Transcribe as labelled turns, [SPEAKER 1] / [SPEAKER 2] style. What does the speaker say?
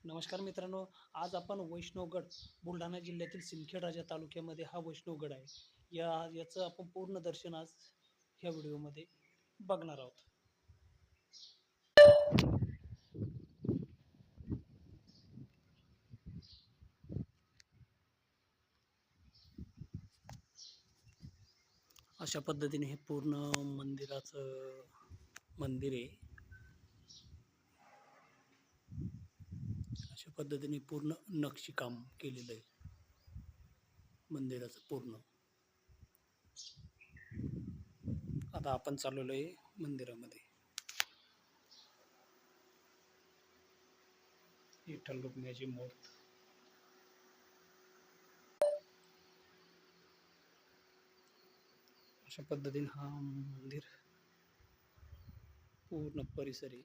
[SPEAKER 1] नमस्कार मित्रांनो, आज आपण वैष्णवगड बुलढाणा जिल्ह्यातील सिंदखेड तालुक्यामध्ये हा वैष्णवगड आहे. याचं आपण पूर्ण दर्शन आज ह्या व्हिडिओमध्ये बघणार आहोत. अशा पद्धतीने हे पूर्ण मंदिर आहे. अशा पद्धतीने पूर्ण नक्षीकाम केलेलं आहे मंदिराचं पूर्ण. आता आपण चाललेलो आहे मंदिरामध्ये. विठ्ठल रुक्मिणीची मूर्त. अशा पद्धतीने हा मंदिर पूर्ण परिसर आहे.